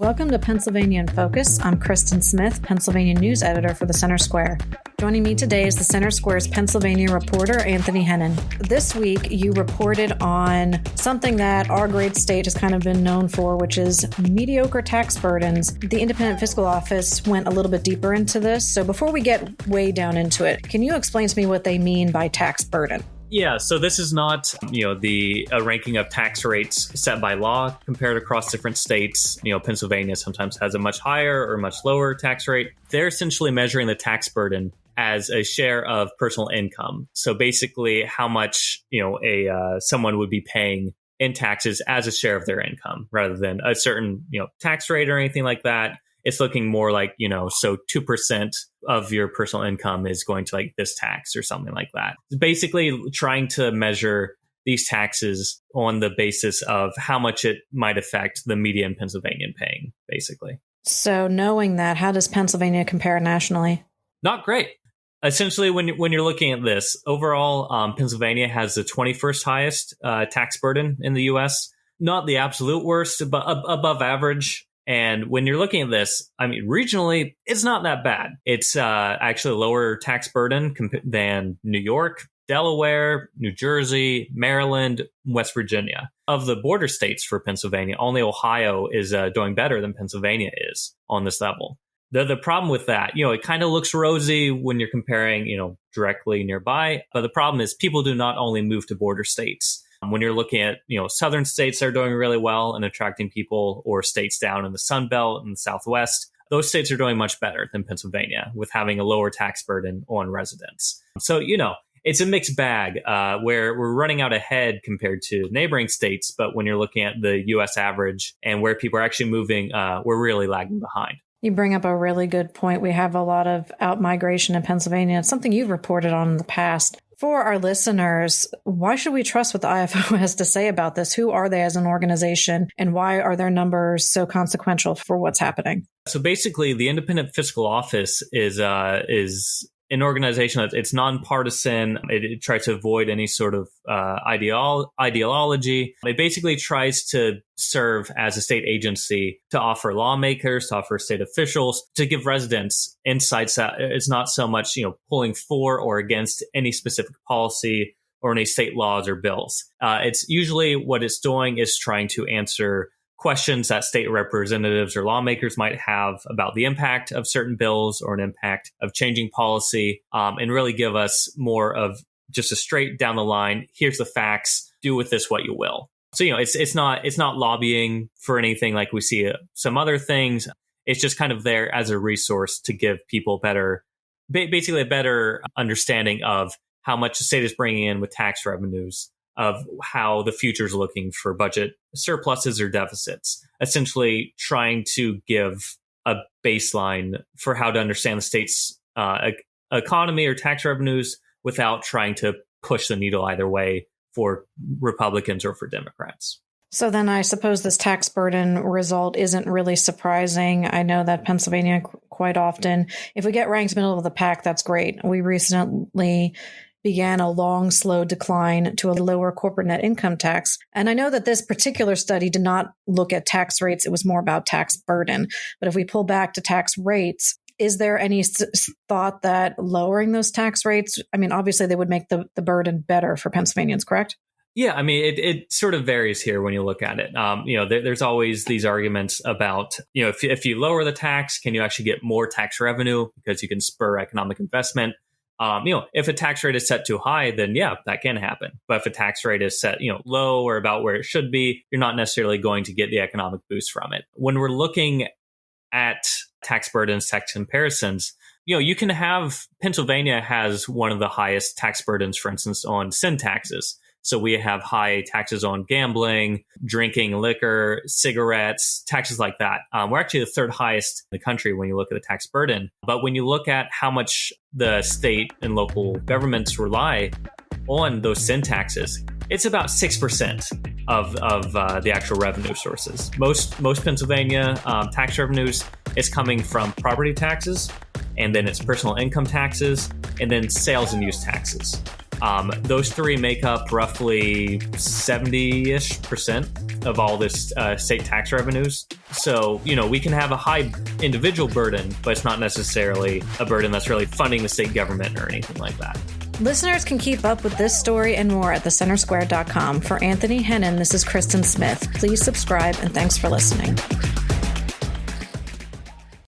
Welcome to Pennsylvania in Focus. I'm Christen Smith, Pennsylvania News Editor for the Center Square. Joining me today is the Center Square's Pennsylvania reporter, Anthony Hennen. This week, you reported on something that our great state has kind of been known for, which is mediocre tax burdens. The Independent Fiscal Office went a little bit deeper into this. So before we get way down into it, can you explain to me what they mean by tax burden? Yeah, so this is not, the ranking of tax rates set by law compared across different states. Pennsylvania sometimes has a much higher or much lower tax rate. They're essentially measuring the tax burden as a share of personal income. So basically how much, someone would be paying in taxes as a share of their income rather than a certain, tax rate or anything like that. It's looking more like, so 2% of your personal income is going to like this tax or something like that. Basically trying to measure these taxes on the basis of how much it might affect the median Pennsylvanian paying, basically. So knowing that, how does Pennsylvania compare nationally? Not great. Essentially, when you're looking at this, overall, Pennsylvania has the 21st highest tax burden in the U.S. Not the absolute worst, but above average. And when you're looking at this, regionally, it's not that bad. It's actually a lower tax burden than New York, Delaware, New Jersey, Maryland, West Virginia. Of the border states for Pennsylvania, only Ohio is doing better than Pennsylvania is on this level. The problem with that, it kind of looks rosy when you're comparing, directly nearby. But the problem is people do not only move to border states. When you're looking at, southern states that are doing really well and attracting people, or states down in the Sun Belt and the Southwest, those states are doing much better than Pennsylvania with having a lower tax burden on residents. So, it's a mixed bag where we're running out ahead compared to neighboring states. But when you're looking at the U.S. average and where people are actually moving, we're really lagging behind. You bring up a really good point. We have a lot of out-migration in Pennsylvania. It's something you've reported on in the past. For our listeners, why should we trust what the IFO has to say about this? Who are they as an organization, and why are their numbers so consequential for what's happening? So basically, the Independent Fiscal Office is an organization that it's nonpartisan. It tries to avoid any sort of ideology. It basically tries to serve as a state agency to offer lawmakers, to offer state officials, to give residents insights that it's not so much, pulling for or against any specific policy or any state laws or bills. It's usually what it's doing is trying to answer questions that state representatives or lawmakers might have about the impact of certain bills or an impact of changing policy, and really give us more of just a straight down the line, here's the facts, do with this what you will. So, it's not lobbying for anything like we see some other things. It's just kind of there as a resource to give people basically a better understanding of how much the state is bringing in with tax revenues, of how the future is looking for budget surpluses or deficits, essentially trying to give a baseline for how to understand the state's economy or tax revenues without trying to push the needle either way for Republicans or for Democrats. So then I suppose this tax burden result isn't really surprising. I know that Pennsylvania quite often, if we get ranked middle of the pack, that's great. We recently began a long, slow decline to a lower corporate net income tax. And I know that this particular study did not look at tax rates. It was more about tax burden. But if we pull back to tax rates, is there any thought that lowering those tax rates, obviously they would make the burden better for Pennsylvanians, correct? Yeah, it sort of varies here when you look at it. There's always these arguments about, if you lower the tax, can you actually get more tax revenue because you can spur economic investment? If a tax rate is set too high, then yeah, that can happen. But if a tax rate is set, low or about where it should be, you're not necessarily going to get the economic boost from it. When we're looking at tax burdens, tax comparisons, you can have Pennsylvania has one of the highest tax burdens, for instance, on sin taxes. So we have high taxes on gambling, drinking liquor, cigarettes, taxes like that. We're actually the third highest in the country when you look at the tax burden. But when you look at how much the state and local governments rely on those sin taxes, it's about 6% of the actual revenue sources. Most Pennsylvania tax revenues is coming from property taxes, and then it's personal income taxes, and then sales and use taxes. Those three make up roughly 70-ish% of all this state tax revenues. So, we can have a high individual burden, but it's not necessarily a burden that's really funding the state government or anything like that. Listeners can keep up with this story and more at thecentersquare.com. For Anthony Hennen, this is Christen Smith. Please subscribe, and thanks for listening.